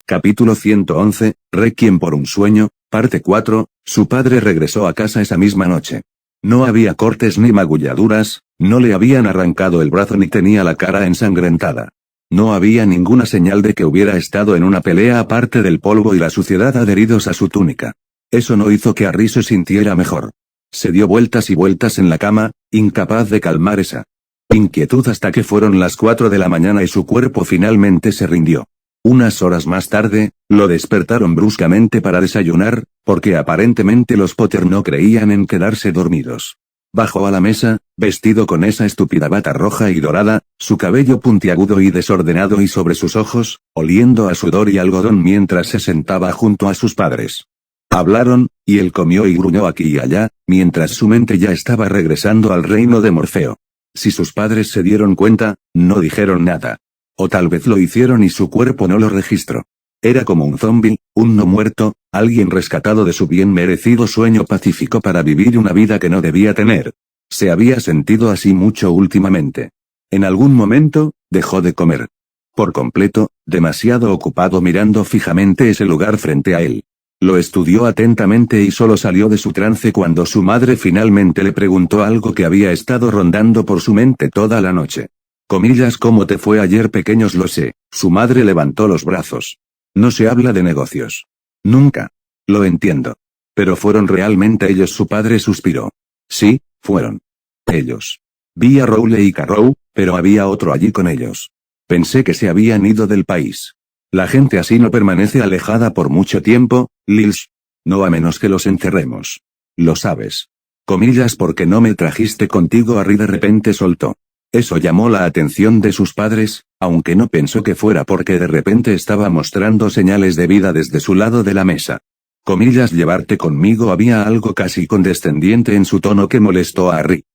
Capítulo 111, Requiem por un sueño, parte 4, su padre regresó a casa esa misma noche. No había cortes ni magulladuras, no le habían arrancado el brazo ni tenía la cara ensangrentada. No había ninguna señal de que hubiera estado en una pelea aparte del polvo y la suciedad adheridos a su túnica. Eso no hizo que Harry se sintiera mejor. Se dio vueltas y vueltas en la cama, incapaz de calmar esa inquietud hasta que fueron las 4 de la mañana y su cuerpo finalmente se rindió. Unas horas más tarde, lo despertaron bruscamente para desayunar, porque aparentemente los Potter no creían en quedarse dormidos. Bajó a la mesa, vestido con esa estúpida bata roja y dorada, su cabello puntiagudo y desordenado y sobre sus ojos, oliendo a sudor y algodón mientras se sentaba junto a sus padres. Hablaron, y él comió y gruñó aquí y allá, mientras su mente ya estaba regresando al reino de Morfeo. Si sus padres se dieron cuenta, no dijeron nada. O tal vez lo hicieron y su cuerpo no lo registró. Era como un zombi, un no muerto, alguien rescatado de su bien merecido sueño pacífico para vivir una vida que no debía tener. Se había sentido así mucho últimamente. En algún momento, dejó de comer. Por completo, demasiado ocupado mirando fijamente ese lugar frente a él. Lo estudió atentamente y solo salió de su trance cuando su madre finalmente le preguntó algo que había estado rondando por su mente toda la noche. ¿Cómo te fue ayer pequeños? Lo sé. Su madre levantó los brazos. No se habla de negocios. Nunca. Lo entiendo. Pero fueron realmente ellos. Su padre suspiró. Sí, fueron. Ellos. Vi a Rowley y Carrow, pero había otro allí con ellos. Pensé que se habían ido del país. La gente así no permanece alejada por mucho tiempo, Lils. No a menos que los encerremos. Lo sabes. Porque no me trajiste contigo. Harry de repente soltó. Eso llamó la atención de sus padres, aunque no pensó que fuera porque de repente estaba mostrando señales de vida desde su lado de la mesa. Llevarte conmigo. Había algo casi condescendiente en su tono que molestó a Harry.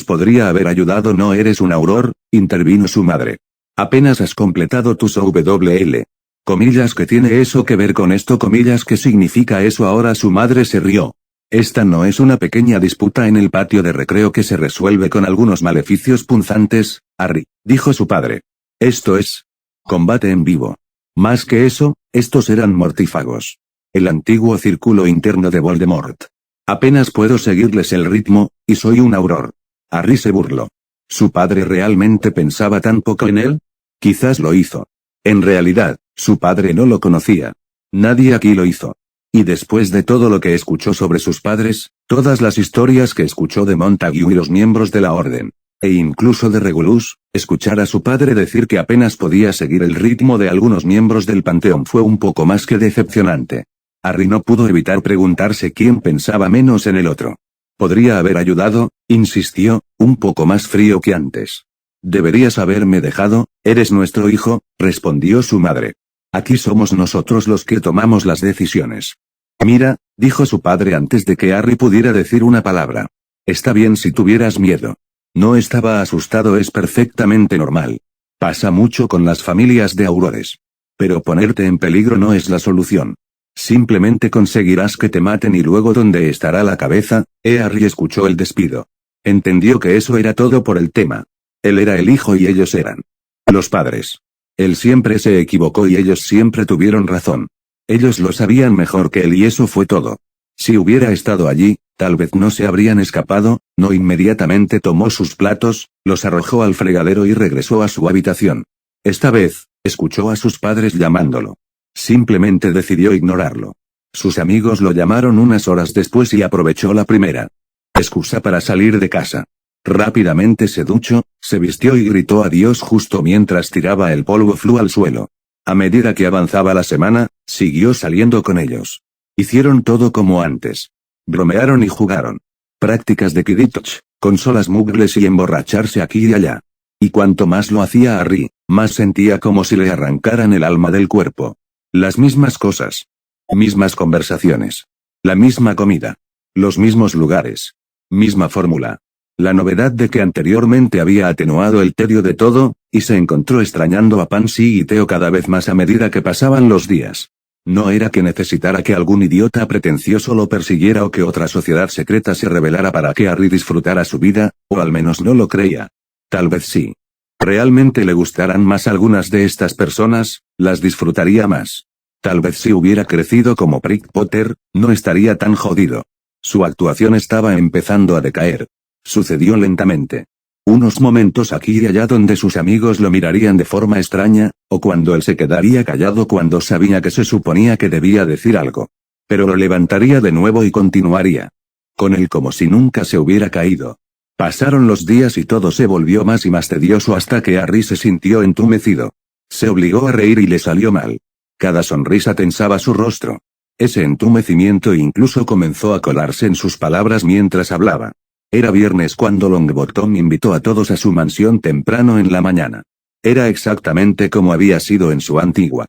Podría haber ayudado. No eres un auror, intervino su madre. Apenas has completado tu SWL. ¿Qué tiene eso que ver con esto? ¿Qué significa eso ahora? Su madre se rió. Esta no es una pequeña disputa en el patio de recreo que se resuelve con algunos maleficios punzantes, Harry, dijo su padre. Esto es combate en vivo. Más que eso, estos eran mortífagos. El antiguo círculo interno de Voldemort. Apenas puedo seguirles el ritmo, y soy un auror. Harry se burló. ¿Su padre realmente pensaba tan poco en él? Quizás lo hizo. En realidad, su padre no lo conocía. Nadie aquí lo hizo. Y después de todo lo que escuchó sobre sus padres, todas las historias que escuchó de Montague y los miembros de la Orden, e incluso de Regulus, escuchar a su padre decir que apenas podía seguir el ritmo de algunos miembros del Panteón fue un poco más que decepcionante. Harry no pudo evitar preguntarse quién pensaba menos en el otro. Podría haber ayudado, insistió, un poco más frío que antes. Deberías haberme dejado, eres nuestro hijo, respondió su madre. Aquí somos nosotros los que tomamos las decisiones. Mira, dijo su padre antes de que Harry pudiera decir una palabra. Está bien si tuvieras miedo. No estaba asustado, es perfectamente normal. Pasa mucho con las familias de aurores. Pero ponerte en peligro no es la solución. Simplemente conseguirás que te maten y luego ¿dónde estará la cabeza? Harry escuchó el despido. Entendió que eso era todo por el tema. Él era el hijo y ellos eran los padres. Él siempre se equivocó y ellos siempre tuvieron razón. Ellos lo sabían mejor que él y eso fue todo. Si hubiera estado allí, tal vez no se habrían escapado. No inmediatamente tomó sus platos, los arrojó al fregadero y regresó a su habitación. Esta vez, escuchó a sus padres llamándolo. Simplemente decidió ignorarlo. Sus amigos lo llamaron unas horas después y aprovechó la primera excusa para salir de casa. Rápidamente se duchó, se vistió y gritó adiós justo mientras tiraba el polvo flu al suelo. A medida que avanzaba la semana, siguió saliendo con ellos. Hicieron todo como antes. Bromearon y jugaron. Prácticas de Quidditch, consolas muggles y emborracharse aquí y allá. Y cuanto más lo hacía Harry, más sentía como si le arrancaran el alma del cuerpo. Las mismas cosas. Mismas conversaciones. La misma comida. Los mismos lugares. Misma fórmula. La novedad de que anteriormente había atenuado el tedio de todo, y se encontró extrañando a Pansy y Theo cada vez más a medida que pasaban los días. No era que necesitara que algún idiota pretencioso lo persiguiera o que otra sociedad secreta se revelara para que Harry disfrutara su vida, o al menos no lo creía. Tal vez sí. Realmente le gustaran más algunas de estas personas, las disfrutaría más. Tal vez si hubiera crecido como Prick Potter, no estaría tan jodido. Su actuación estaba empezando a decaer. Sucedió lentamente. Unos momentos aquí y allá donde sus amigos lo mirarían de forma extraña, o cuando él se quedaría callado cuando sabía que se suponía que debía decir algo. Pero lo levantaría de nuevo y continuaría. Con él como si nunca se hubiera caído. Pasaron los días y todo se volvió más y más tedioso hasta que Harry se sintió entumecido. Se obligó a reír y le salió mal. Cada sonrisa tensaba su rostro. Ese entumecimiento incluso comenzó a colarse en sus palabras mientras hablaba. Era viernes cuando Longbottom invitó a todos a su mansión temprano en la mañana. Era exactamente como había sido en su antigua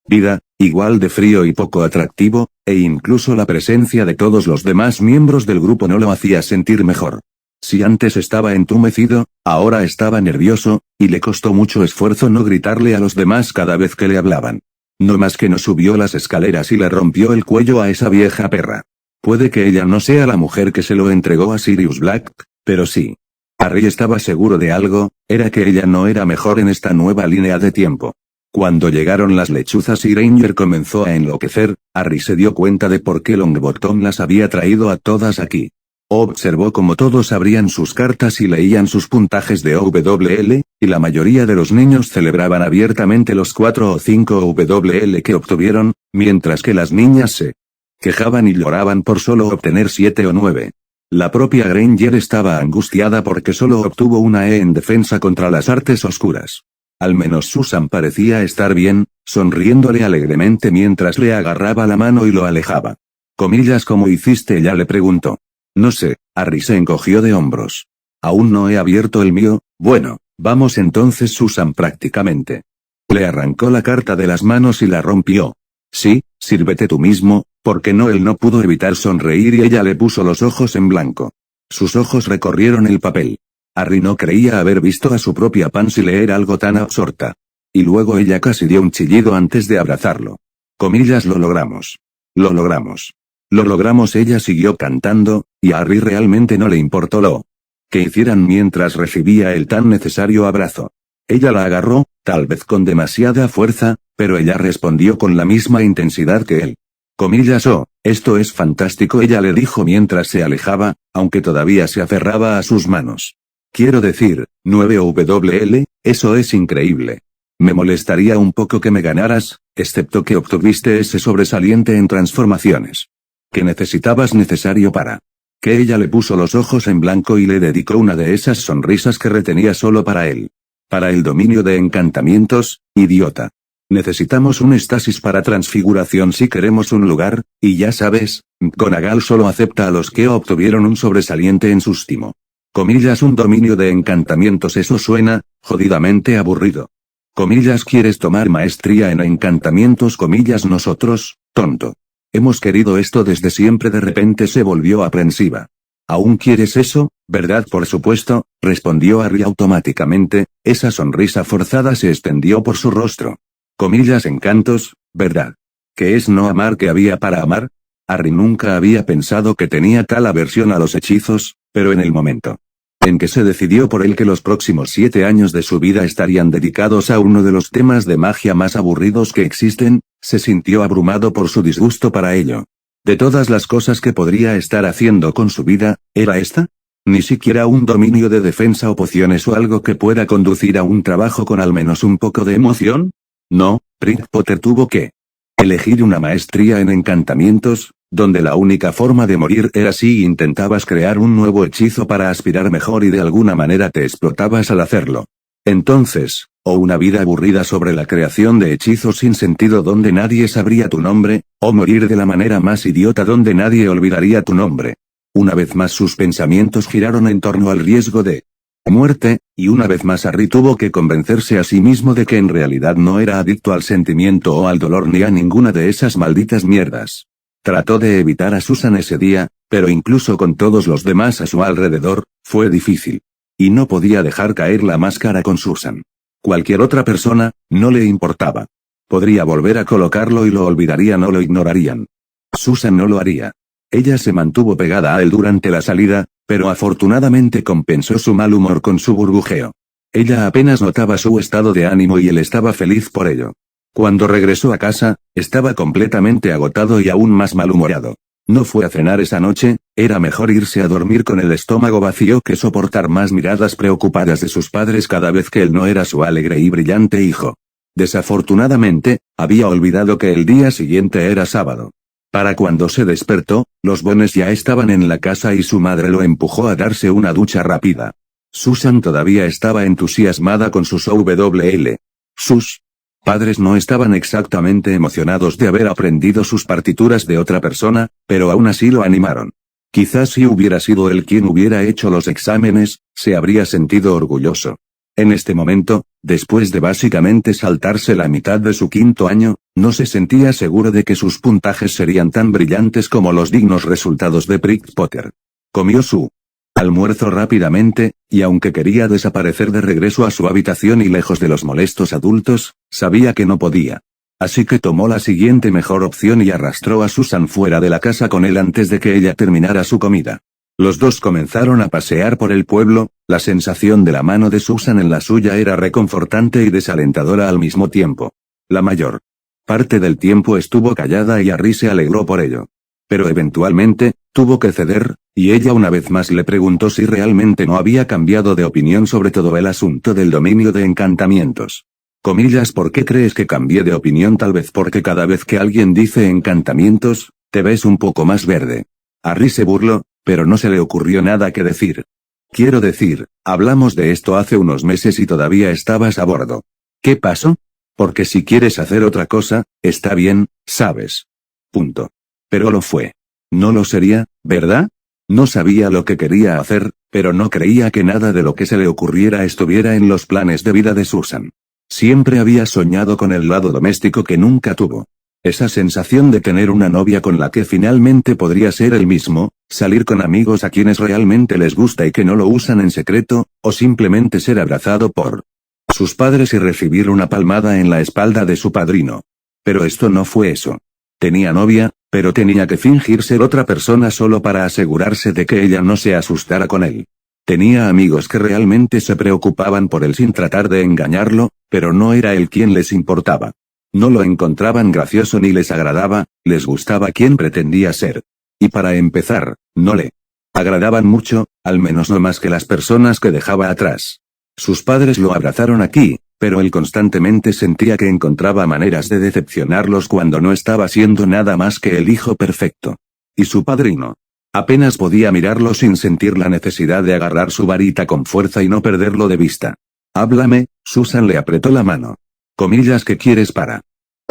vida, igual de frío y poco atractivo, e incluso la presencia de todos los demás miembros del grupo no lo hacía sentir mejor. Si antes estaba entumecido, ahora estaba nervioso, y le costó mucho esfuerzo no gritarle a los demás cada vez que le hablaban. No más que no subió las escaleras y le rompió el cuello a esa vieja perra. Puede que ella no sea la mujer que se lo entregó a Sirius Black, pero sí. Harry estaba seguro de algo, era que ella no era mejor en esta nueva línea de tiempo. Cuando llegaron las lechuzas y Granger comenzó a enloquecer, Harry se dio cuenta de por qué Longbottom las había traído a todas aquí. Observó cómo todos abrían sus cartas y leían sus puntajes de OWL, y la mayoría de los niños celebraban abiertamente los 4 o 5 OWL que obtuvieron, mientras que las niñas se quejaban y lloraban por solo obtener 7 o 9. La propia Granger estaba angustiada porque solo obtuvo una E en defensa contra las artes oscuras. Al menos Susan parecía estar bien, sonriéndole alegremente mientras le agarraba la mano y lo alejaba. Comillas, ¿cómo hiciste? Ella le preguntó. No sé, Harry se encogió de hombros. Aún no he abierto el mío. Bueno, vamos entonces. Susan prácticamente le arrancó la carta de las manos y la rompió. Sí, sírvete tú mismo, porque no él no pudo evitar sonreír y ella le puso los ojos en blanco. Sus ojos recorrieron el papel. Harry no creía haber visto a su propia Pansy leer algo tan absorta. Y luego ella casi dio un chillido antes de abrazarlo. Comillas, lo logramos. Lo logramos. Lo logramos. Ella siguió cantando, y a Harry realmente no le importó lo que hicieran mientras recibía el tan necesario abrazo. Ella la agarró, tal vez con demasiada fuerza, pero ella respondió con la misma intensidad que él. Comillas, oh, esto es fantástico, ella le dijo mientras se alejaba, aunque todavía se aferraba a sus manos. Quiero decir, 9 OWL, eso es increíble. Me molestaría un poco que me ganaras, excepto que obtuviste ese sobresaliente en transformaciones. ¿Qué necesitabas necesario para? Que ella le puso los ojos en blanco y le dedicó una de esas sonrisas que retenía solo para él. Para el dominio de encantamientos, idiota. Necesitamos un estasis para transfiguración si queremos un lugar, y ya sabes, McGonagall solo acepta a los que obtuvieron un sobresaliente en sus timo. Comillas, un dominio de encantamientos, eso suena jodidamente aburrido. Comillas, ¿quieres tomar maestría en encantamientos? Comillas, nosotros, tonto. Hemos querido esto desde siempre. De repente se volvió aprensiva. ¿Aún quieres eso, verdad? Por supuesto, respondió Harry automáticamente, esa sonrisa forzada se extendió por su rostro. Comillas, encantos, ¿verdad? ¿Qué es no amar? ¿Qué había para amar? Harry nunca había pensado que tenía tal aversión a los hechizos, pero en el momento en que se decidió por él que los próximos 7 años de su vida estarían dedicados a uno de los temas de magia más aburridos que existen, se sintió abrumado por su disgusto para ello. De todas las cosas que podría estar haciendo con su vida, ¿era esta? Ni siquiera un dominio de defensa o pociones o algo que pueda conducir a un trabajo con al menos un poco de emoción. No, Prick Potter tuvo que elegir una maestría en encantamientos, donde la única forma de morir era si intentabas crear un nuevo hechizo para aspirar mejor y de alguna manera te explotabas al hacerlo. Entonces, o una vida aburrida sobre la creación de hechizos sin sentido donde nadie sabría tu nombre, o morir de la manera más idiota donde nadie olvidaría tu nombre. Una vez más sus pensamientos giraron en torno al riesgo de muerte, y una vez más Harry tuvo que convencerse a sí mismo de que en realidad no era adicto al sentimiento o al dolor ni a ninguna de esas malditas mierdas. Trató de evitar a Susan ese día, pero incluso con todos los demás a su alrededor, fue difícil. Y no podía dejar caer la máscara con Susan. Cualquier otra persona, no le importaba. Podría volver a colocarlo y lo olvidarían o lo ignorarían. Susan no lo haría. Ella se mantuvo pegada a él durante la salida, pero afortunadamente compensó su mal humor con su burbujeo. Ella apenas notaba su estado de ánimo y él estaba feliz por ello. Cuando regresó a casa, estaba completamente agotado y aún más malhumorado. No fue a cenar esa noche, era mejor irse a dormir con el estómago vacío que soportar más miradas preocupadas de sus padres cada vez que él no era su alegre y brillante hijo. Desafortunadamente, había olvidado que el día siguiente era sábado. Para cuando se despertó, los Bones ya estaban en la casa y su madre lo empujó a darse una ducha rápida. Susan todavía estaba entusiasmada con sus OWL. Sus padres no estaban exactamente emocionados de haber aprendido sus partituras de otra persona, pero aún así lo animaron. Quizás si hubiera sido él quien hubiera hecho los exámenes, se habría sentido orgulloso. En este momento, después de básicamente saltarse la mitad de su quinto año, no se sentía seguro de que sus puntajes serían tan brillantes como los dignos resultados de Prick Potter. Comió su almuerzo rápidamente, y aunque quería desaparecer de regreso a su habitación y lejos de los molestos adultos, sabía que no podía. Así que tomó la siguiente mejor opción y arrastró a Susan fuera de la casa con él antes de que ella terminara su comida. Los dos comenzaron a pasear por el pueblo, la sensación de la mano de Susan en la suya era reconfortante y desalentadora al mismo tiempo. La mayor parte del tiempo estuvo callada y Harry se alegró por ello. Pero eventualmente, tuvo que ceder, y ella una vez más le preguntó si realmente no había cambiado de opinión sobre todo el asunto del dominio de encantamientos. Comillas, ¿por qué crees que cambié de opinión? Tal vez porque cada vez que alguien dice encantamientos, te ves un poco más verde. Harry se burló, pero no se le ocurrió nada que decir. Quiero decir, hablamos de esto hace unos meses y todavía estabas a bordo. ¿Qué pasó? Porque si quieres hacer otra cosa, está bien, ¿sabes? Punto. Pero lo fue. No lo sería, ¿verdad? No sabía lo que quería hacer, pero no creía que nada de lo que se le ocurriera estuviera en los planes de vida de Susan. Siempre había soñado con el lado doméstico que nunca tuvo. Esa sensación de tener una novia con la que finalmente podría ser él mismo, salir con amigos a quienes realmente les gusta y que no lo usan en secreto, o simplemente ser abrazado por sus padres y recibir una palmada en la espalda de su padrino. Pero esto no fue eso. Tenía novia, pero tenía que fingir ser otra persona solo para asegurarse de que ella no se asustara con él. Tenía amigos que realmente se preocupaban por él sin tratar de engañarlo, pero no era él quien les importaba. No lo encontraban gracioso ni les agradaba, les gustaba quien pretendía ser. Y para empezar, no le agradaban mucho, al menos no más que las personas que dejaba atrás. Sus padres lo abrazaron aquí, pero él constantemente sentía que encontraba maneras de decepcionarlos cuando no estaba siendo nada más que el hijo perfecto. Y su padrino. Apenas podía mirarlo sin sentir la necesidad de agarrar su varita con fuerza y no perderlo de vista. Háblame, Susan le apretó la mano. Comillas, ¿qué quieres para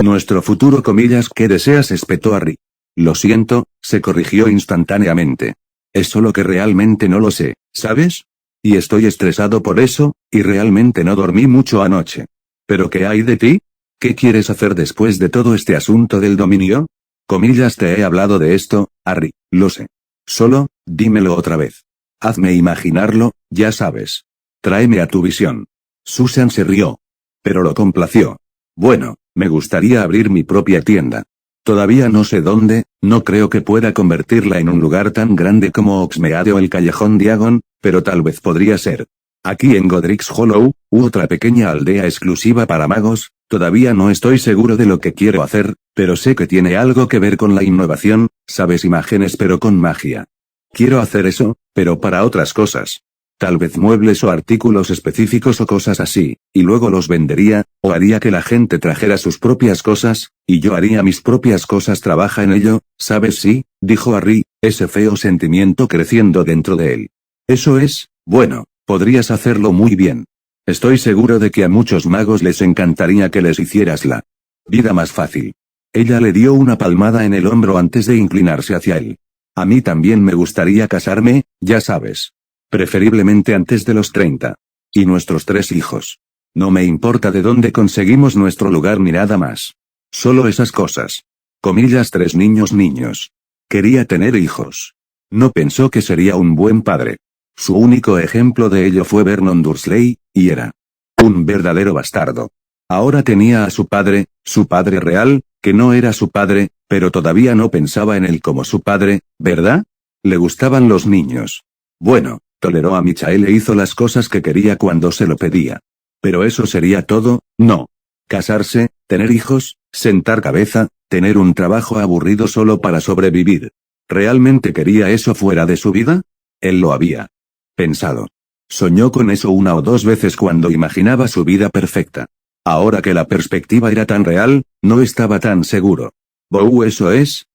nuestro futuro? Comillas, ¿qué deseas? Espetó Harry. Lo siento, se corrigió instantáneamente. Es solo que realmente no lo sé, ¿sabes? Y estoy estresado por eso, y realmente no dormí mucho anoche. ¿Pero qué hay de ti? ¿Qué quieres hacer después de todo este asunto del dominio? Comillas, te he hablado de esto, Harry, lo sé. Solo, dímelo otra vez. Hazme imaginarlo, ya sabes. Tráeme a tu visión. Susan se rió. Pero lo complació. Bueno, me gustaría abrir mi propia tienda. Todavía no sé dónde, no creo que pueda convertirla en un lugar tan grande como Oxmeade o el Callejón Diagon, pero tal vez podría ser. Aquí en Godric's Hollow, u otra pequeña aldea exclusiva para magos, todavía no estoy seguro de lo que quiero hacer, pero sé que tiene algo que ver con la innovación, sabes, imágenes pero con magia. Quiero hacer eso, pero para otras cosas. Tal vez muebles o artículos específicos o cosas así, y luego los vendería, o haría que la gente trajera sus propias cosas, y yo haría mis propias cosas. Trabaja en ello, ¿sabes? Sí, dijo Harry, ese feo sentimiento creciendo dentro de él. Eso es, bueno, podrías hacerlo muy bien. Estoy seguro de que a muchos magos les encantaría que les hicieras la vida más fácil. Ella le dio una palmada en el hombro antes de inclinarse hacia él. A mí también me gustaría casarme, ya sabes. Preferiblemente antes de los 30. Y nuestros 3 hijos. No me importa de dónde conseguimos nuestro lugar ni nada más. Solo esas cosas. Comillas, 3 niños. Quería tener hijos. No pensó que sería un buen padre. Su único ejemplo de ello fue Vernon Dursley, y era un verdadero bastardo. Ahora tenía a su padre real, que no era su padre, pero todavía no pensaba en él como su padre, ¿verdad? Le gustaban los niños. Bueno, toleró a Michael e hizo las cosas que quería cuando se lo pedía. Pero eso sería todo, no. Casarse, tener hijos, sentar cabeza, tener un trabajo aburrido solo para sobrevivir. ¿Realmente quería eso fuera de su vida? Él lo había pensado. Soñó con eso una o dos veces cuando imaginaba su vida perfecta. Ahora que la perspectiva era tan real, no estaba tan seguro.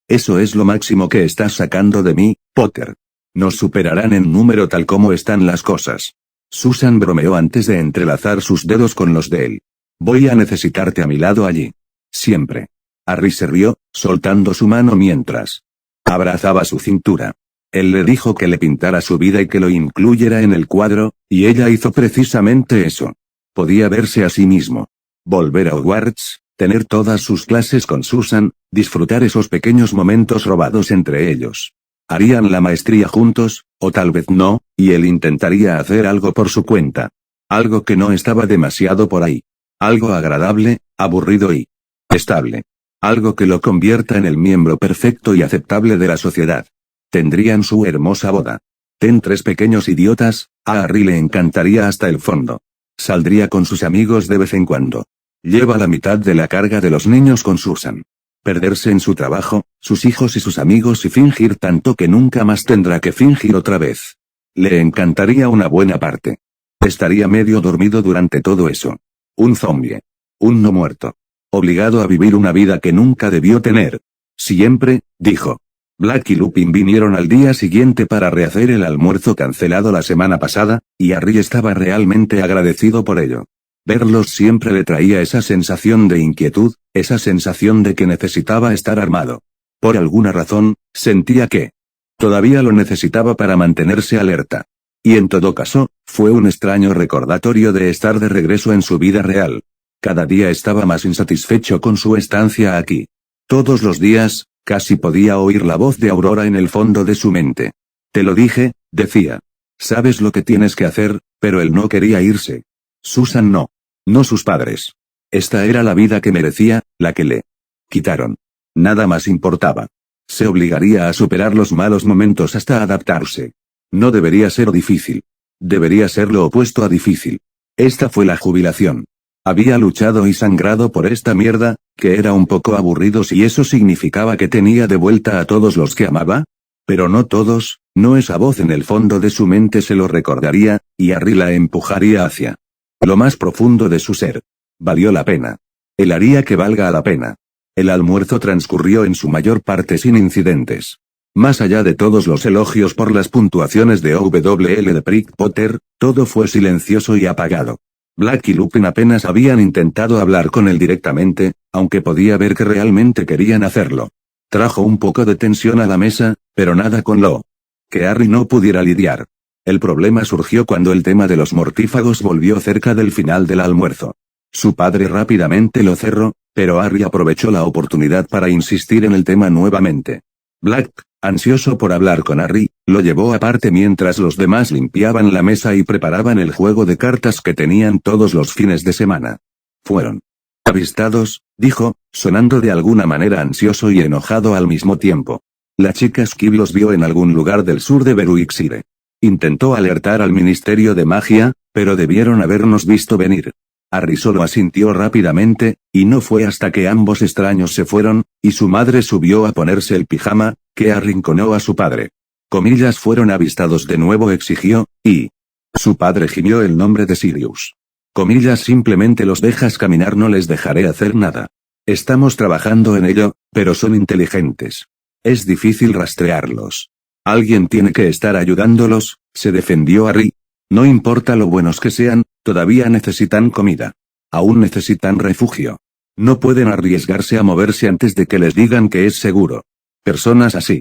Eso es lo máximo que estás sacando de mí, Potter. Nos superarán en número tal como están las cosas. Susan bromeó antes de entrelazar sus dedos con los de él. Voy a necesitarte a mi lado allí. Siempre. Harry se rió, soltando su mano mientras abrazaba su cintura. Él le dijo que le pintara su vida y que lo incluyera en el cuadro, y ella hizo precisamente eso. Podía verse a sí mismo. Volver a Hogwarts, tener todas sus clases con Susan, disfrutar esos pequeños momentos robados entre ellos. Harían la maestría juntos, o tal vez no, y él intentaría hacer algo por su cuenta. Algo que no estaba demasiado por ahí. Algo agradable, aburrido y estable. Algo que lo convierta en el miembro perfecto y aceptable de la sociedad. Tendrían su hermosa boda. Ten tres pequeños idiotas, a Harry le encantaría hasta el fondo. Saldría con sus amigos de vez en cuando. Lleva la mitad de la carga de los niños con Susan. Perderse en su trabajo, sus hijos y sus amigos y fingir tanto que nunca más tendrá que fingir otra vez. Le encantaría una buena parte. Estaría medio dormido durante todo eso. Un zombie. Un no muerto. Obligado a vivir una vida que nunca debió tener. Siempre, dijo. Black y Lupin vinieron al día siguiente para rehacer el almuerzo cancelado la semana pasada, y Harry estaba realmente agradecido por ello. Verlos siempre le traía esa sensación de inquietud, esa sensación de que necesitaba estar armado. Por alguna razón, sentía que todavía lo necesitaba para mantenerse alerta. Y en todo caso, fue un extraño recordatorio de estar de regreso en su vida real. Cada día estaba más insatisfecho con su estancia aquí. Todos los días, casi podía oír la voz de Aurora en el fondo de su mente. Te lo dije, decía. Sabes lo que tienes que hacer, pero él no quería irse. Susan no. No sus padres. Esta era la vida que merecía, la que le quitaron. Nada más importaba. Se obligaría a superar los malos momentos hasta adaptarse. No debería ser difícil. Debería ser lo opuesto a difícil. Esta fue la jubilación. Había luchado y sangrado por esta mierda, que era un poco aburrido si eso significaba que tenía de vuelta a todos los que amaba. Pero no todos, no esa voz en el fondo de su mente se lo recordaría, y Harry la empujaría hacia lo más profundo de su ser. Valió la pena. Él haría que valga la pena. El almuerzo transcurrió en su mayor parte sin incidentes. Más allá de todos los elogios por las puntuaciones de OWL de Prick Potter, todo fue silencioso y apagado. Black y Lupin apenas habían intentado hablar con él directamente, aunque podía ver que realmente querían hacerlo. Trajo un poco de tensión a la mesa, pero nada con lo que Harry no pudiera lidiar. El problema surgió cuando el tema de los mortífagos volvió cerca del final del almuerzo. Su padre rápidamente lo cerró, pero Harry aprovechó la oportunidad para insistir en el tema nuevamente. Black, ansioso por hablar con Harry, lo llevó aparte mientras los demás limpiaban la mesa y preparaban el juego de cartas que tenían todos los fines de semana. Fueron avistados, dijo, sonando de alguna manera ansioso y enojado al mismo tiempo. La chica Skib los vio en algún lugar del sur de Berwickshire. Intentó alertar al Ministerio de Magia, pero debieron habernos visto venir. Harry solo asintió rápidamente, y no fue hasta que ambos extraños se fueron, y su madre subió a ponerse el pijama, que arrinconó a su padre. Comillas fueron avistados de nuevo exigió, y su padre gimió el nombre de Sirius. Comillas simplemente los dejas caminar, no les dejaré hacer nada. Estamos trabajando en ello, pero son inteligentes. Es difícil rastrearlos. Alguien tiene que estar ayudándolos, se defendió Harry. No importa lo buenos que sean, todavía necesitan comida. Aún necesitan refugio. No pueden arriesgarse a moverse antes de que les digan que es seguro. Personas así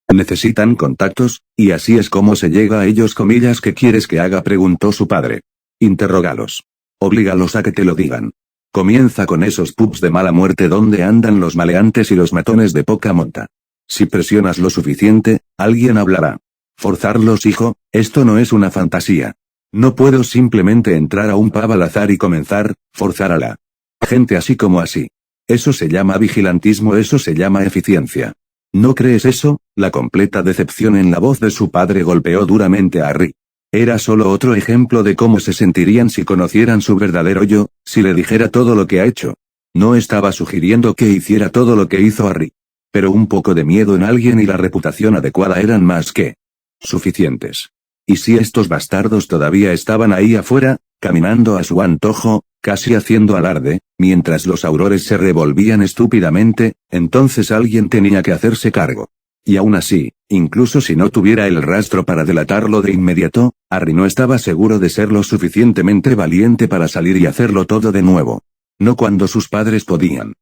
necesitan contactos, y así es como se llega a ellos. Comillas, ¿qué quieres que haga?, preguntó su padre. Interrógalos. Oblígalos a que te lo digan. Comienza con esos pubs de mala muerte donde andan los maleantes y los matones de poca monta. Si presionas lo suficiente, alguien hablará. Forzarlos, hijo, esto no es una fantasía. No puedo simplemente entrar a un pub al azar y comenzar, forzar a la gente así como así. Eso se llama vigilantismo, eso se llama eficiencia. ¿No crees eso? La completa decepción en la voz de su padre golpeó duramente a Harry. Era solo otro ejemplo de cómo se sentirían si conocieran su verdadero yo, si le dijera todo lo que ha hecho. No estaba sugiriendo que hiciera todo lo que hizo Harry. Pero un poco de miedo en alguien y la reputación adecuada eran más que suficientes. Y si estos bastardos todavía estaban ahí afuera, caminando a su antojo, casi haciendo alarde, mientras los aurores se revolvían estúpidamente, entonces alguien tenía que hacerse cargo. Y aún así, incluso si no tuviera el rastro para delatarlo de inmediato, Harry no estaba seguro de ser lo suficientemente valiente para salir y hacerlo todo de nuevo. No cuando sus padres podían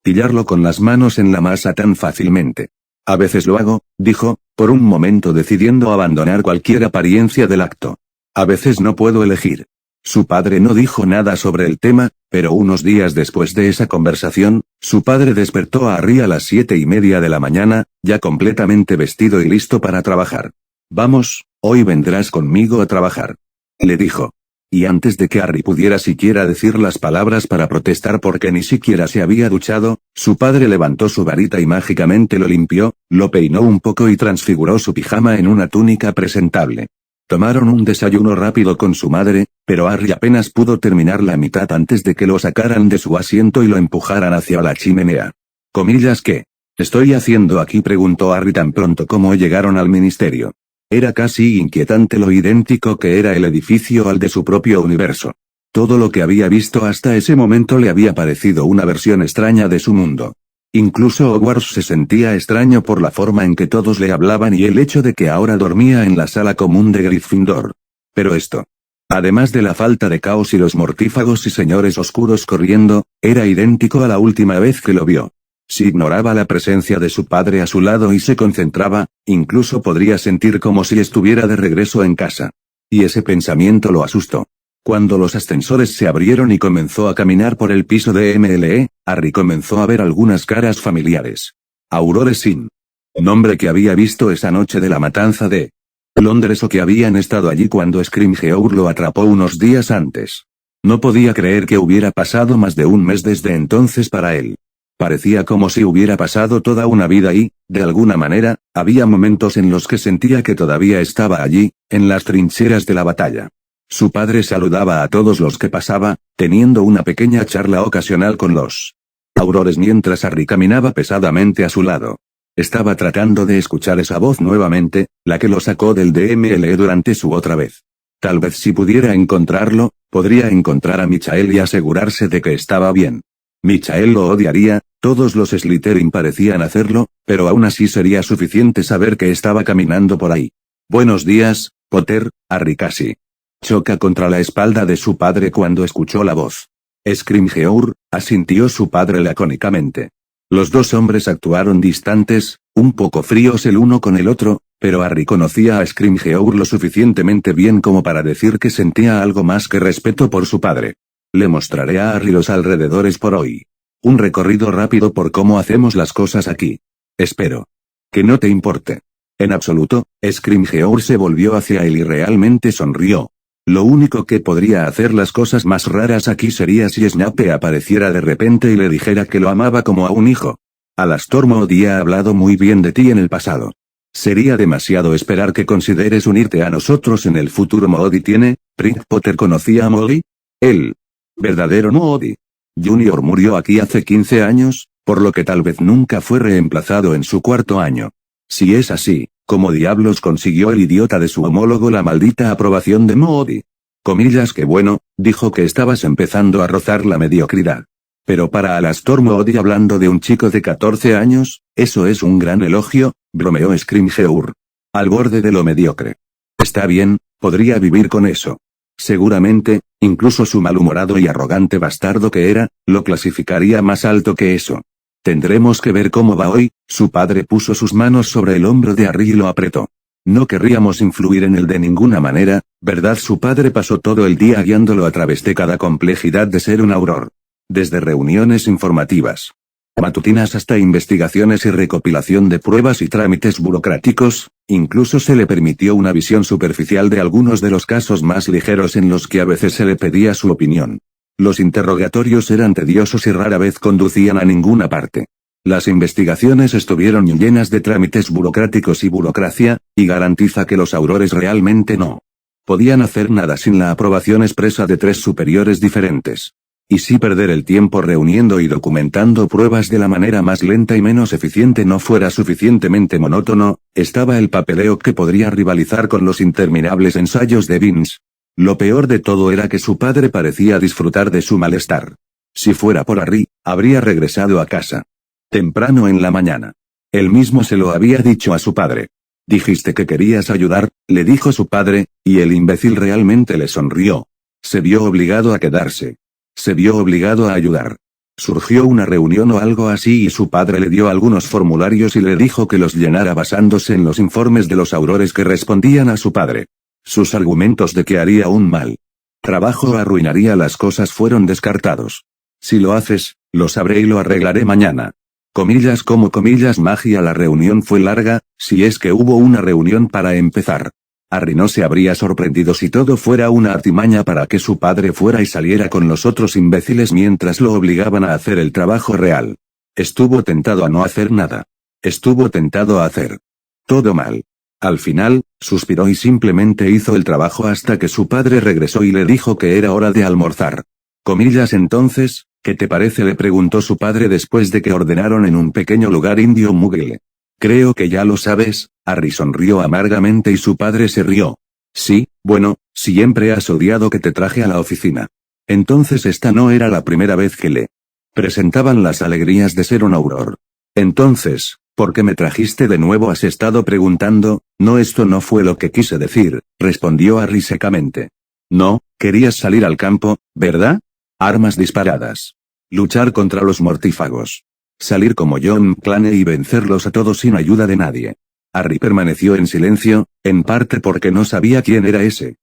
pillarlo con las manos en la masa tan fácilmente. A veces lo hago, dijo, por un momento decidiendo abandonar cualquier apariencia del acto. A veces no puedo elegir. Su padre no dijo nada sobre el tema, pero unos días después de esa conversación, su padre despertó a Harry a las 7:30 de la mañana, ya completamente vestido y listo para trabajar. Vamos, hoy vendrás conmigo a trabajar. Le dijo. Y antes de que Harry pudiera siquiera decir las palabras para protestar porque ni siquiera se había duchado, su padre levantó su varita y mágicamente lo limpió, lo peinó un poco y transfiguró su pijama en una túnica presentable. Tomaron un desayuno rápido con su madre, pero Harry apenas pudo terminar la mitad antes de que lo sacaran de su asiento y lo empujaran hacia la chimenea. ¿Comillas qué? ¿Estoy haciendo aquí?, preguntó Harry tan pronto como llegaron al ministerio. Era casi inquietante lo idéntico que era el edificio al de su propio universo. Todo lo que había visto hasta ese momento le había parecido una versión extraña de su mundo. Incluso Hogwarts se sentía extraño por la forma en que todos le hablaban y el hecho de que ahora dormía en la sala común de Gryffindor. Pero esto, además de la falta de caos y los mortífagos y señores oscuros corriendo, era idéntico a la última vez que lo vio. Si ignoraba la presencia de su padre a su lado y se concentraba, incluso podría sentir como si estuviera de regreso en casa. Y ese pensamiento lo asustó. Cuando los ascensores se abrieron y comenzó a caminar por el piso de MLE, Harry comenzó a ver algunas caras familiares. Aurore Sin. Nombre que había visto esa noche de la matanza de Londres o que habían estado allí cuando Scrimgeour lo atrapó unos días antes. No podía creer que hubiera pasado más de un mes desde entonces para él. Parecía como si hubiera pasado toda una vida y, de alguna manera, había momentos en los que sentía que todavía estaba allí, en las trincheras de la batalla. Su padre saludaba a todos los que pasaba, teniendo una pequeña charla ocasional con los aurores mientras Harry caminaba pesadamente a su lado. Estaba tratando de escuchar esa voz nuevamente, la que lo sacó del DML durante su otra vez. Tal vez si pudiera encontrarlo, podría encontrar a Michael y asegurarse de que estaba bien. Michael lo odiaría, todos los Slytherin parecían hacerlo, pero aún así sería suficiente saber que estaba caminando por ahí. Buenos días, Potter, Harry casi choca contra la espalda de su padre cuando escuchó la voz. Scrimgeour, asintió su padre lacónicamente. Los dos hombres actuaron distantes, un poco fríos el uno con el otro, pero Harry conocía a Scrimgeour lo suficientemente bien como para decir que sentía algo más que respeto por su padre. Le mostraré a Harry los alrededores por hoy. Un recorrido rápido por cómo hacemos las cosas aquí. Espero que no te importe. En absoluto, Scrimgeour se volvió hacia él y realmente sonrió. Lo único que podría hacer las cosas más raras aquí sería si Snape apareciera de repente y le dijera que lo amaba como a un hijo. Alastor Moody ha hablado muy bien de ti en el pasado. Sería demasiado esperar que consideres unirte a nosotros en el futuro. Moody tiene, Prince Potter conocía a Moody. El verdadero Moody Junior murió aquí hace 15 años, por lo que tal vez nunca fue reemplazado en su cuarto año. Si es así, ¿cómo diablos consiguió el idiota de su homólogo la maldita aprobación de Moody? Comillas que bueno, dijo que estabas empezando a rozar la mediocridad. Pero para Alastor Moody, hablando de un chico de 14 años, eso es un gran elogio, bromeó Scrimgeour. Al borde de lo mediocre. Está bien, podría vivir con eso. Seguramente, incluso su malhumorado y arrogante bastardo que era, lo clasificaría más alto que eso. Tendremos que ver cómo va hoy. Su padre puso sus manos sobre el hombro de Harry y lo apretó. No querríamos influir en él de ninguna manera, ¿verdad? Su padre pasó todo el día guiándolo a través de cada complejidad de ser un auror. Desde reuniones informativas matutinas hasta investigaciones y recopilación de pruebas y trámites burocráticos, incluso se le permitió una visión superficial de algunos de los casos más ligeros en los que a veces se le pedía su opinión. Los interrogatorios eran tediosos y rara vez conducían a ninguna parte. Las investigaciones estuvieron llenas de trámites burocráticos y burocracia, y garantiza que los aurores realmente no podían hacer nada sin la aprobación expresa de 3 superiores diferentes. Y si perder el tiempo reuniendo y documentando pruebas de la manera más lenta y menos eficiente no fuera suficientemente monótono, estaba el papeleo que podría rivalizar con los interminables ensayos de Vince. Lo peor de todo era que su padre parecía disfrutar de su malestar. Si fuera por Harry, habría regresado a casa temprano en la mañana. Él mismo se lo había dicho a su padre. Dijiste que querías ayudar, le dijo su padre, y el imbécil realmente le sonrió. Se vio obligado a quedarse. Se vio obligado a ayudar. Surgió una reunión o algo así y su padre le dio algunos formularios y le dijo que los llenara basándose en los informes de los aurores que respondían a su padre. Sus argumentos de que haría un mal trabajo o arruinaría las cosas fueron descartados. Si lo haces, lo sabré y lo arreglaré mañana. Comillas como comillas magia. La reunión fue larga, si es que hubo una reunión para empezar. Harry no se habría sorprendido si todo fuera una artimaña para que su padre fuera y saliera con los otros imbéciles mientras lo obligaban a hacer el trabajo real. Estuvo tentado a no hacer nada. Estuvo tentado a hacer todo mal. Al final, suspiró y simplemente hizo el trabajo hasta que su padre regresó y le dijo que era hora de almorzar. Comillas entonces, ¿qué te parece? Le preguntó su padre después de que ordenaron en un pequeño lugar indio Muggle. Creo que ya lo sabes, Harry sonrió amargamente y su padre se rió. Sí, bueno, siempre has odiado que te traje a la oficina. Entonces esta no era la primera vez que le presentaban las alegrías de ser un auror. Entonces, ¿por qué me trajiste de nuevo? Has estado preguntando. No, esto no fue lo que quise decir, respondió Harry secamente. No, querías salir al campo, ¿verdad? Armas disparadas. Luchar contra los mortífagos. Salir como John McClane y vencerlos a todos sin ayuda de nadie. Harry permaneció en silencio, en parte porque no sabía quién era ese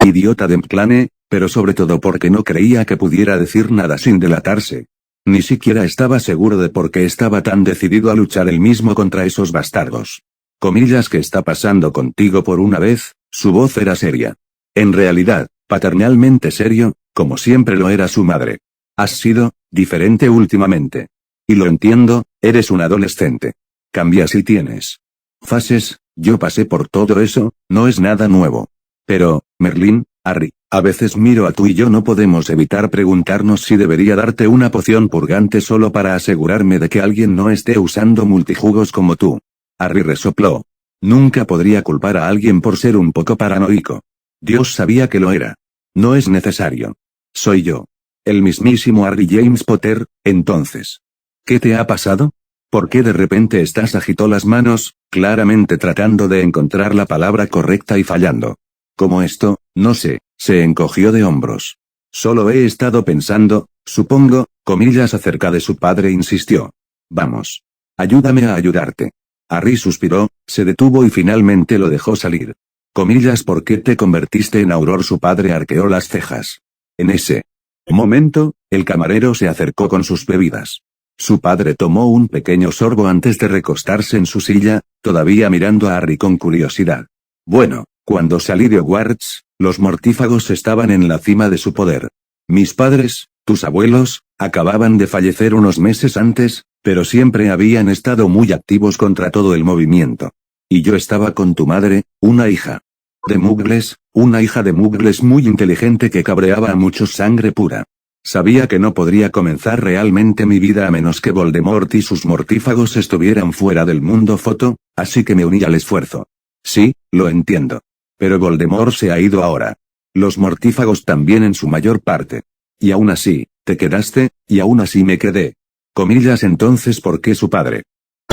idiota de McClane, pero sobre todo porque no creía que pudiera decir nada sin delatarse. Ni siquiera estaba seguro de por qué estaba tan decidido a luchar él mismo contra esos bastardos. Comillas, ¿qué está pasando contigo por una vez? Su voz era seria. En realidad, paternalmente serio, como siempre lo era su madre. Has sido diferente últimamente. Y lo entiendo, eres un adolescente. Cambias y tienes fases, yo pasé por todo eso, no es nada nuevo. Pero, Merlín, Harry, a veces miro a tú y yo no podemos evitar preguntarnos si debería darte una poción purgante solo para asegurarme de que alguien no esté usando multijugos como tú. Harry resopló. Nunca podría culpar a alguien por ser un poco paranoico. Dios sabía que lo era. No es necesario. Soy yo. El mismísimo Harry James Potter, entonces. ¿Qué te ha pasado? ¿Por qué de repente estás? Agitó las manos, claramente tratando de encontrar la palabra correcta y fallando. ¿Cómo esto? No sé, se encogió de hombros. Solo he estado pensando, supongo, comillas acerca de su padre, insistió. Vamos. Ayúdame a ayudarte. Harry suspiró, se detuvo y finalmente lo dejó salir. Comillas, ¿por qué te convertiste en auror? Su padre arqueó las cejas. En ese momento, el camarero se acercó con sus bebidas. Su padre tomó un pequeño sorbo antes de recostarse en su silla, todavía mirando a Harry con curiosidad. Bueno, cuando salí de Hogwarts, los mortífagos estaban en la cima de su poder. Mis padres, tus abuelos, acababan de fallecer unos meses antes, pero siempre habían estado muy activos contra todo el movimiento. Y yo estaba con tu madre, una hija de muggles, una hija de muggles muy inteligente que cabreaba a muchos, sangre pura. Sabía que no podría comenzar realmente mi vida a menos que Voldemort y sus mortífagos estuvieran fuera del mundo foto, así que me uní al esfuerzo. Sí, lo entiendo. Pero Voldemort se ha ido ahora. Los mortífagos también en su mayor parte. Y aún así, te quedaste, y aún así me quedé. Comillas entonces, ¿por qué? Su padre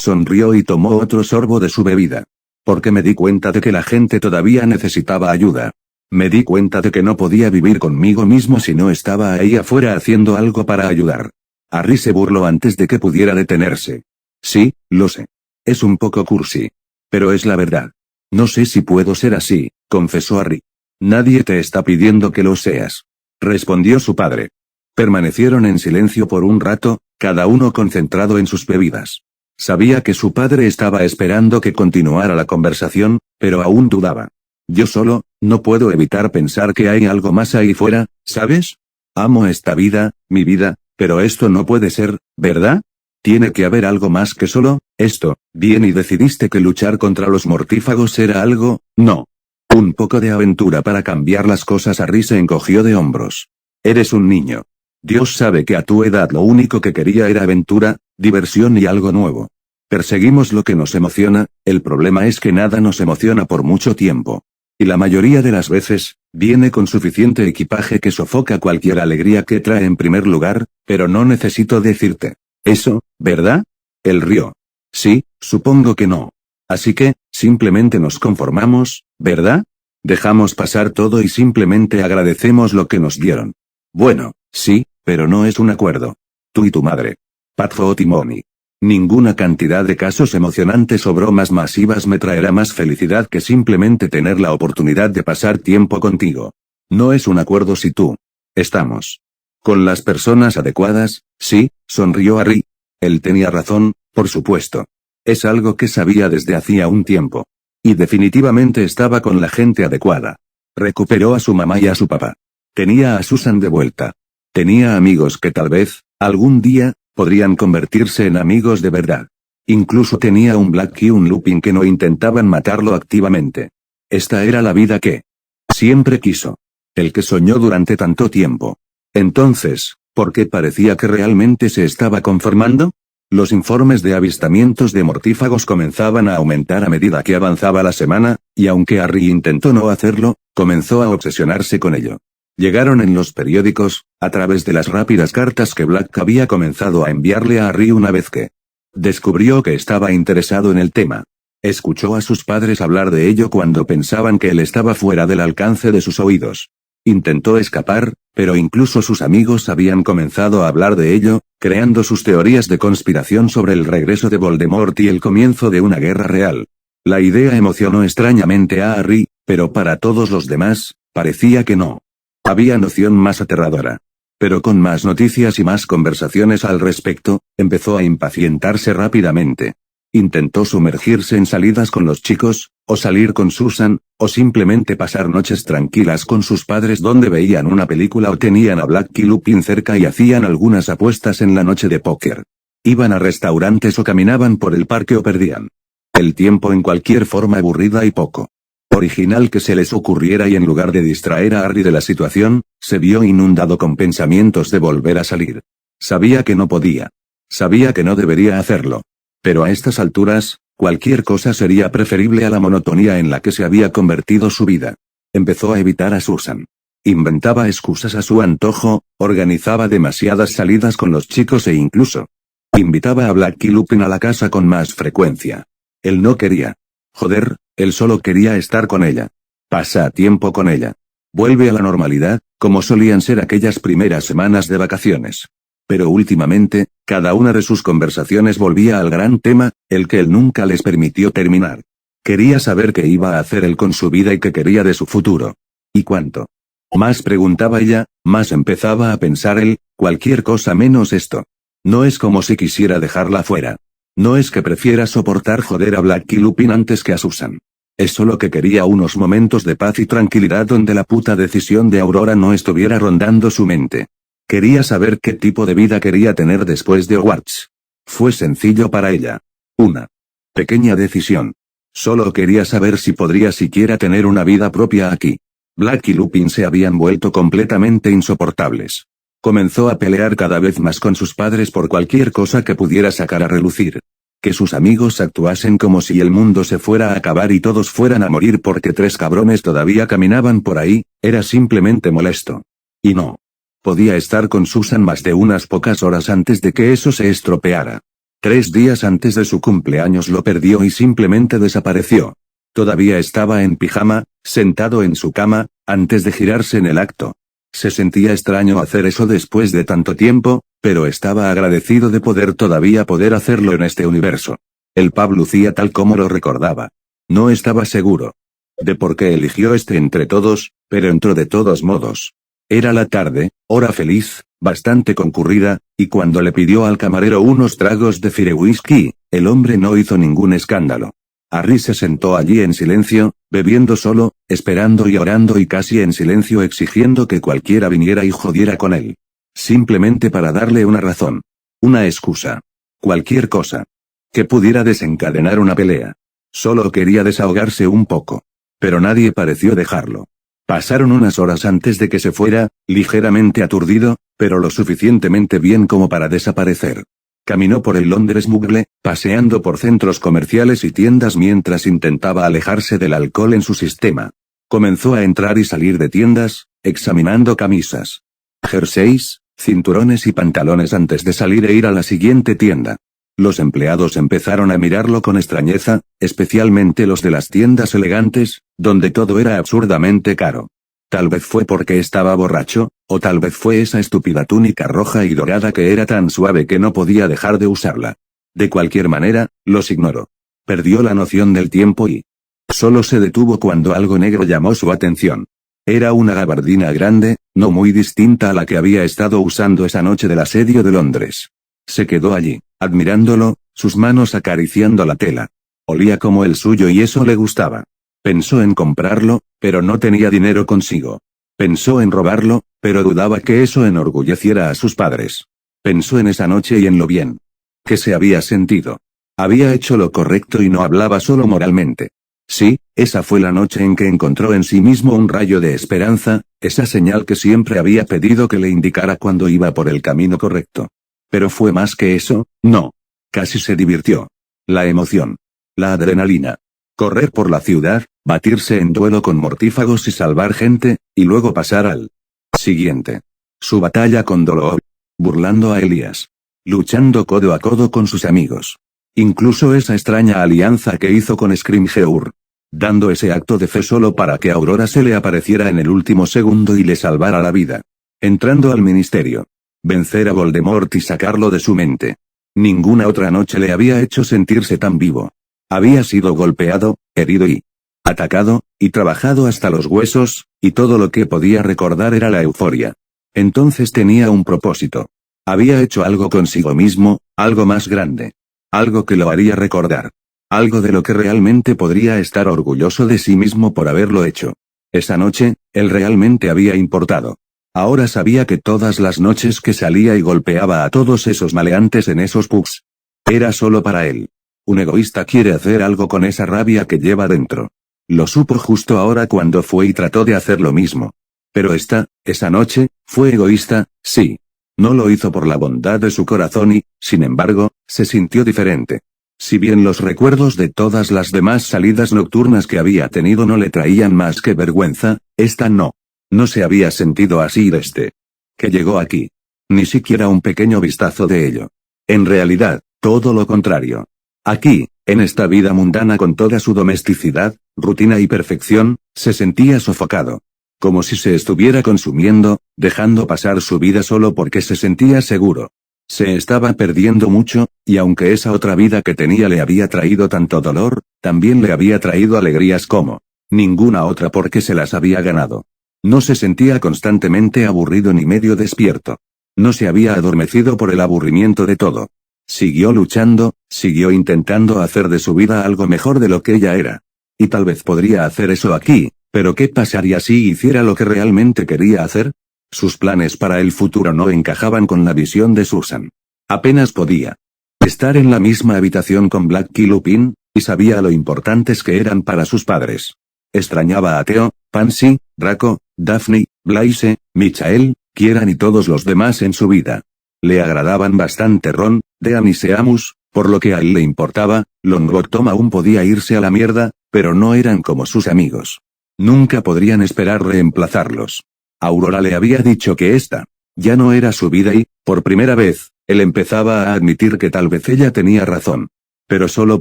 sonrió y tomó otro sorbo de su bebida. Porque me di cuenta de que la gente todavía necesitaba ayuda. Me di cuenta de que no podía vivir conmigo mismo si no estaba ahí afuera haciendo algo para ayudar. Harry se burló antes de que pudiera detenerse. Sí, lo sé. Es un poco cursi. Pero es la verdad. No sé si puedo ser así, confesó Harry. Nadie te está pidiendo que lo seas, respondió su padre. Permanecieron en silencio por un rato, cada uno concentrado en sus bebidas. Sabía que su padre estaba esperando que continuara la conversación, pero aún dudaba. Yo solo, no puedo evitar pensar que hay algo más ahí fuera, ¿sabes? Amo esta vida, mi vida, pero esto no puede ser, ¿verdad? Tiene que haber algo más que solo esto. Bien, ¿y decidiste que luchar contra los mortífagos era algo? No. Un poco de aventura para cambiar las cosas. Harry se encogió de hombros. Eres un niño. Dios sabe que a tu edad lo único que quería era aventura, diversión y algo nuevo. Perseguimos lo que nos emociona, el problema es que nada nos emociona por mucho tiempo. Y la mayoría de las veces, viene con suficiente equipaje que sofoca cualquier alegría que trae en primer lugar, pero no necesito decirte eso, ¿verdad? Él rió. Sí, supongo que no. Así que, simplemente nos conformamos, ¿verdad? Dejamos pasar todo y simplemente agradecemos lo que nos dieron. Bueno, sí, pero no es un acuerdo. Tú y tu madre. Patfo y Mommy. Ninguna cantidad de casos emocionantes o bromas masivas me traerá más felicidad que simplemente tener la oportunidad de pasar tiempo contigo. No es un acuerdo si tú. Estamos. Con las personas adecuadas, sí, sonrió Harry. Él tenía razón, por supuesto. Es algo que sabía desde hacía un tiempo. Y definitivamente estaba con la gente adecuada. Recuperó a su mamá y a su papá. Tenía a Susan de vuelta. Tenía amigos que tal vez, algún día, podrían convertirse en amigos de verdad. Incluso tenía un Black y un Lupin que no intentaban matarlo activamente. Esta era la vida que siempre quiso. El que soñó durante tanto tiempo. Entonces, ¿por qué parecía que realmente se estaba conformando? Los informes de avistamientos de mortífagos comenzaban a aumentar a medida que avanzaba la semana, y aunque Harry intentó no hacerlo, comenzó a obsesionarse con ello. Llegaron en los periódicos, a través de las rápidas cartas que Black había comenzado a enviarle a Harry una vez que descubrió que estaba interesado en el tema. Escuchó a sus padres hablar de ello cuando pensaban que él estaba fuera del alcance de sus oídos. Intentó escapar, pero incluso sus amigos habían comenzado a hablar de ello, creando sus teorías de conspiración sobre el regreso de Voldemort y el comienzo de una guerra real. La idea emocionó extrañamente a Harry, pero para todos los demás, parecía que no. Había noción más aterradora. Pero con más noticias y más conversaciones al respecto, empezó a impacientarse rápidamente. Intentó sumergirse en salidas con los chicos, o salir con Susan, o simplemente pasar noches tranquilas con sus padres donde veían una película o tenían a Black y Lupin cerca y hacían algunas apuestas en la noche de póker. Iban a restaurantes o caminaban por el parque o perdían el tiempo en cualquier forma aburrida y poco original que se les ocurriera y en lugar de distraer a Harry de la situación, se vio inundado con pensamientos de volver a salir. Sabía que no podía. Sabía que no debería hacerlo. Pero a estas alturas, cualquier cosa sería preferible a la monotonía en la que se había convertido su vida. Empezó a evitar a Susan. Inventaba excusas a su antojo, organizaba demasiadas salidas con los chicos e incluso invitaba a Black y Lupin a la casa con más frecuencia. Él no quería. Joder, él solo quería estar con ella. Pasa tiempo con ella. Vuelve a la normalidad, como solían ser aquellas primeras semanas de vacaciones. Pero últimamente, cada una de sus conversaciones volvía al gran tema, el que él nunca les permitió terminar. Quería saber qué iba a hacer él con su vida y qué quería de su futuro. ¿Y cuánto? Más preguntaba ella, más empezaba a pensar él, cualquier cosa menos esto. No es como si quisiera dejarla fuera. No es que prefiera soportar joder a Black y Lupin antes que a Susan. Es solo que quería unos momentos de paz y tranquilidad donde la puta decisión de Aurora no estuviera rondando su mente. Quería saber qué tipo de vida quería tener después de Hogwarts. Fue sencillo para ella. Una pequeña decisión. Solo quería saber si podría siquiera tener una vida propia aquí. Black y Lupin se habían vuelto completamente insoportables. Comenzó a pelear cada vez más con sus padres por cualquier cosa que pudiera sacar a relucir. Que sus amigos actuasen como si el mundo se fuera a acabar y todos fueran a morir porque 3 cabrones todavía caminaban por ahí, era simplemente molesto. Y no podía estar con Susan más de unas pocas horas antes de que eso se estropeara. 3 días antes de su cumpleaños lo perdió y simplemente desapareció. Todavía estaba en pijama, sentado en su cama, antes de girarse en el acto. Se sentía extraño hacer eso después de tanto tiempo, pero estaba agradecido de todavía poder hacerlo en este universo. El pub lucía tal como lo recordaba. No estaba seguro de por qué eligió este entre todos, pero entró de todos modos. Era la tarde, hora feliz, bastante concurrida, y cuando le pidió al camarero unos tragos de fire whisky, el hombre no hizo ningún escándalo. Harry se sentó allí en silencio, bebiendo solo, esperando y orando y casi en silencio exigiendo que cualquiera viniera y jodiera con él. Simplemente para darle una razón. Una excusa. Cualquier cosa. Que pudiera desencadenar una pelea. Solo quería desahogarse un poco. Pero nadie pareció dejarlo. Pasaron unas horas antes de que se fuera, ligeramente aturdido, pero lo suficientemente bien como para desaparecer. Caminó por el Londres mugle, paseando por centros comerciales y tiendas mientras intentaba alejarse del alcohol en su sistema. Comenzó a entrar y salir de tiendas, examinando camisas, jerseys, cinturones y pantalones antes de salir e ir a la siguiente tienda. Los empleados empezaron a mirarlo con extrañeza, especialmente los de las tiendas elegantes, donde todo era absurdamente caro. Tal vez fue porque estaba borracho, o tal vez fue esa estúpida túnica roja y dorada que era tan suave que no podía dejar de usarla. De cualquier manera, los ignoró. Perdió la noción del tiempo y solo se detuvo cuando algo negro llamó su atención. Era una gabardina grande, no muy distinta a la que había estado usando esa noche del asedio de Londres. Se quedó allí, admirándolo, sus manos acariciando la tela. Olía como el suyo y eso le gustaba. Pensó en comprarlo, pero no tenía dinero consigo. Pensó en robarlo, pero dudaba que eso enorgulleciera a sus padres. Pensó en esa noche y en lo bien que se había sentido. Había hecho lo correcto y no hablaba solo moralmente. Sí, esa fue la noche en que encontró en sí mismo un rayo de esperanza, esa señal que siempre había pedido que le indicara cuando iba por el camino correcto. Pero fue más que eso, no. Casi se divirtió. La emoción. La adrenalina. Correr por la ciudad, batirse en duelo con mortífagos y salvar gente, y luego pasar al siguiente. Su batalla con Dolor. Burlando a Elías. Luchando codo a codo con sus amigos. Incluso esa extraña alianza que hizo con Scrimgeour. Dando ese acto de fe solo para que Aurora se le apareciera en el último segundo y le salvara la vida. Entrando al ministerio. Vencer a Voldemort y sacarlo de su mente. Ninguna otra noche le había hecho sentirse tan vivo. Había sido golpeado, herido y atacado, y trabajado hasta los huesos, y todo lo que podía recordar era la euforia. Entonces tenía un propósito. Había hecho algo consigo mismo, algo más grande. Algo que lo haría recordar. Algo de lo que realmente podría estar orgulloso de sí mismo por haberlo hecho. Esa noche, él realmente había importado. Ahora sabía que todas las noches que salía y golpeaba a todos esos maleantes en esos pubs, era solo para él. Un egoísta quiere hacer algo con esa rabia que lleva dentro. Lo supo justo ahora cuando fue y trató de hacer lo mismo. Pero esa noche, fue egoísta, sí. No lo hizo por la bondad de su corazón y, sin embargo, se sintió diferente. Si bien los recuerdos de todas las demás salidas nocturnas que había tenido no le traían más que vergüenza, esta no. No se había sentido así desde que llegó aquí. Ni siquiera un pequeño vistazo de ello. En realidad, todo lo contrario. Aquí, en esta vida mundana con toda su domesticidad, rutina y perfección, se sentía sofocado. Como si se estuviera consumiendo, dejando pasar su vida solo porque se sentía seguro. Se estaba perdiendo mucho, y aunque esa otra vida que tenía le había traído tanto dolor, también le había traído alegrías como ninguna otra porque se las había ganado. No se sentía constantemente aburrido ni medio despierto. No se había adormecido por el aburrimiento de todo. Siguió luchando, siguió intentando hacer de su vida algo mejor de lo que ella era. Y tal vez podría hacer eso aquí, pero ¿qué pasaría si hiciera lo que realmente quería hacer? Sus planes para el futuro no encajaban con la visión de Susan. Apenas podía estar en la misma habitación con Black y Lupin, y sabía lo importantes que eran para sus padres. Extrañaba a Theo, Pansy, Draco, Daphne, Blaise, Michael, Kieran y todos los demás en su vida. Le agradaban bastante Ron, Dean y Seamus, por lo que a él le importaba. Longbottom aún podía irse a la mierda, pero no eran como sus amigos. Nunca podrían esperar reemplazarlos. Aurora le había dicho que esta ya no era su vida y, por primera vez, él empezaba a admitir que tal vez ella tenía razón. Pero solo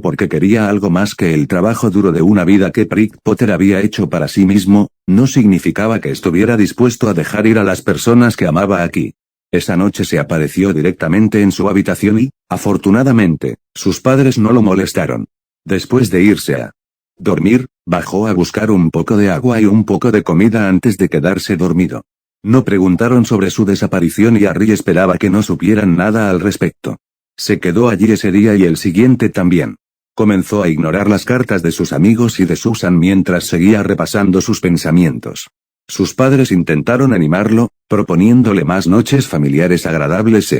porque quería algo más que el trabajo duro de una vida que Prick Potter había hecho para sí mismo, no significaba que estuviera dispuesto a dejar ir a las personas que amaba aquí. Esa noche se apareció directamente en su habitación y, afortunadamente, sus padres no lo molestaron. Después de irse a dormir, bajó a buscar un poco de agua y un poco de comida antes de quedarse dormido. No preguntaron sobre su desaparición y Harry esperaba que no supieran nada al respecto. Se quedó allí ese día y el siguiente también. Comenzó a ignorar las cartas de sus amigos y de Susan mientras seguía repasando sus pensamientos. Sus padres intentaron animarlo, proponiéndole más noches familiares agradables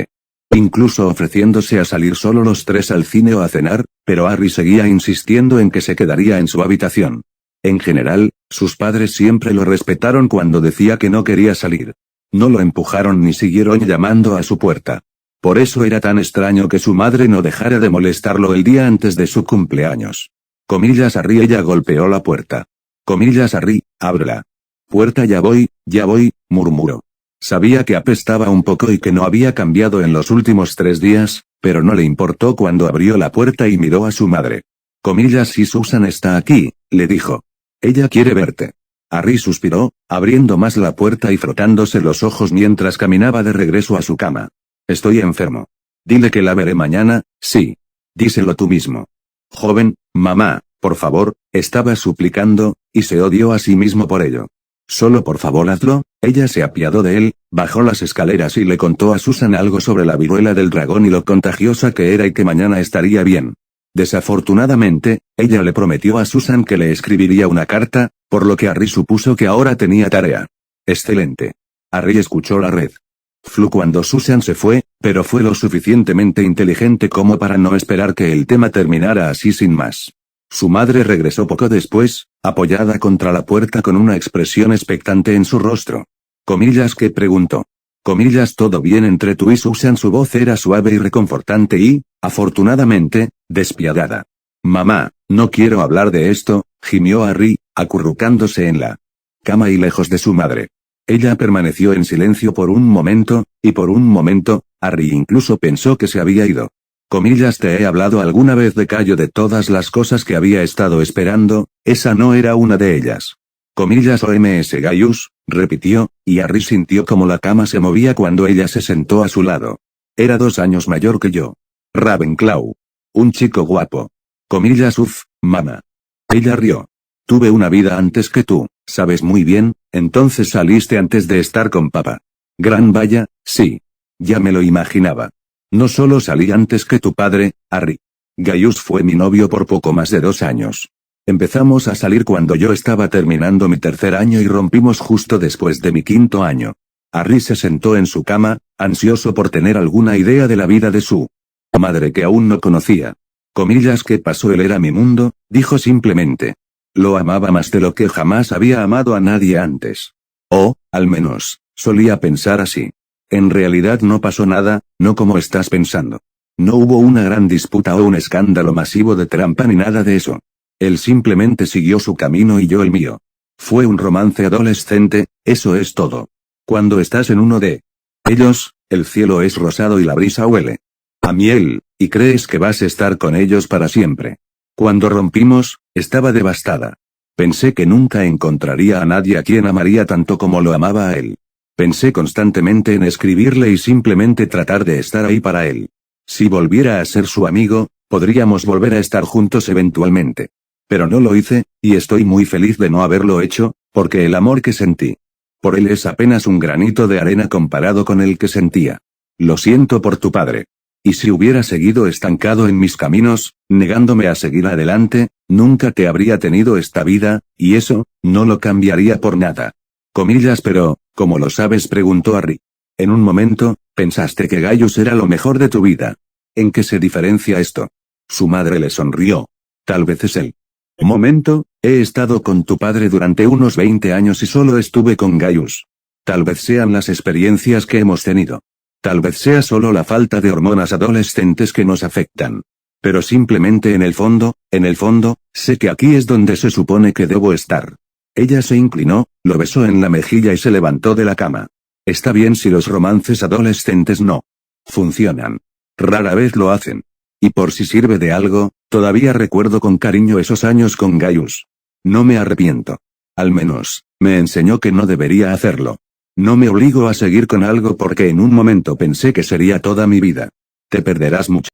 incluso ofreciéndose a salir solo los tres al cine o a cenar, pero Harry seguía insistiendo en que se quedaría en su habitación. En general, Sus padres siempre lo respetaron cuando decía que no quería salir. No lo empujaron ni siguieron llamando a su puerta. Por eso era tan extraño que su madre no dejara de molestarlo el día antes de su cumpleaños. Comillas Harry, ella golpeó la puerta. Comillas Harry, ábrela. Puerta, ya voy, murmuró. Sabía que apestaba un poco y que no había cambiado en los últimos 3 días, pero no le importó cuando abrió la puerta y miró a su madre. Comillas, si Susan está aquí, le dijo. Ella quiere verte. Harry suspiró, abriendo más la puerta y frotándose los ojos mientras caminaba de regreso a su cama. Estoy enfermo. Dile que la veré mañana, sí. Díselo tú mismo. Joven, mamá, por favor, estaba suplicando, y se odió a sí mismo por ello. Solo por favor hazlo. Ella se apiadó de él, bajó las escaleras y le contó a Susan algo sobre la viruela del dragón y lo contagiosa que era y que mañana estaría bien. Desafortunadamente, ella le prometió a Susan que le escribiría una carta, por lo que Harry supuso que ahora tenía tarea. Excelente. Harry escuchó la red. Flu cuando Susan se fue, pero fue lo suficientemente inteligente como para no esperar que el tema terminara así sin más. Su madre regresó poco después, apoyada contra la puerta con una expresión expectante en su rostro. Comillas, que preguntó. Comillas, todo bien entre tú y Susan. Su voz era suave y reconfortante y, afortunadamente, despiadada. Mamá, no quiero hablar de esto, gimió Harry, acurrucándose en la cama y lejos de su madre. Ella permaneció en silencio por un momento, y por un momento, Harry incluso pensó que se había ido. Comillas, te he hablado alguna vez de Cayo de todas las cosas que había estado esperando, esa no era una de ellas. Comillas, OMS Gaius, repitió, y Harry sintió como la cama se movía cuando ella se sentó a su lado. Era 2 años mayor que yo. Ravenclaw. Un chico guapo. Comillas, mamá. Ella rió. Tuve una vida antes que tú, sabes muy bien, entonces saliste antes de estar con papá. Gran vaya, sí. Ya me lo imaginaba. No solo salí antes que tu padre, Harry. Gaius fue mi novio por poco más de 2 años. Empezamos a salir cuando yo estaba terminando mi 3er año y rompimos justo después de mi 5.º año. Harry se sentó en su cama, ansioso por tener alguna idea de la vida de su madre que aún no conocía. Comillas, ¿qué pasó? Él era mi mundo, dijo simplemente. Lo amaba más de lo que jamás había amado a nadie antes. O, al menos, solía pensar así. En realidad no pasó nada, no como estás pensando. No hubo una gran disputa o un escándalo masivo de trampa ni nada de eso. Él simplemente siguió su camino y yo el mío. Fue un romance adolescente, eso es todo. Cuando estás en uno de ellos, el cielo es rosado y la brisa huele a miel, y crees que vas a estar con ellos para siempre. Cuando rompimos, estaba devastada. Pensé que nunca encontraría a nadie a quien amaría tanto como lo amaba a él. Pensé constantemente en escribirle y simplemente tratar de estar ahí para él. Si volviera a ser su amigo, podríamos volver a estar juntos eventualmente. Pero no lo hice, y estoy muy feliz de no haberlo hecho, porque el amor que sentí por él es apenas un granito de arena comparado con el que sentía. Lo siento por tu padre. Y si hubiera seguido estancado en mis caminos, negándome a seguir adelante, nunca te habría tenido esta vida, y eso, no lo cambiaría por nada. Comillas, pero, ¿cómo lo sabes? Preguntó Harry. En un momento, pensaste que Gaius era lo mejor de tu vida. ¿En qué se diferencia esto? Su madre le sonrió. Tal vez es él. Un momento, he estado con tu padre durante unos 20 años y solo estuve con Gaius. Tal vez sean las experiencias que hemos tenido. Tal vez sea solo la falta de hormonas adolescentes que nos afectan. Pero simplemente en el fondo, sé que aquí es donde se supone que debo estar. Ella se inclinó, lo besó en la mejilla y se levantó de la cama. Está bien si los romances adolescentes no funcionan. Rara vez lo hacen. Y por si sirve de algo, todavía recuerdo con cariño esos años con Gaius. No me arrepiento. Al menos, me enseñó que no debería hacerlo. No me obligo a seguir con algo porque en un momento pensé que sería toda mi vida. Te perderás mucho.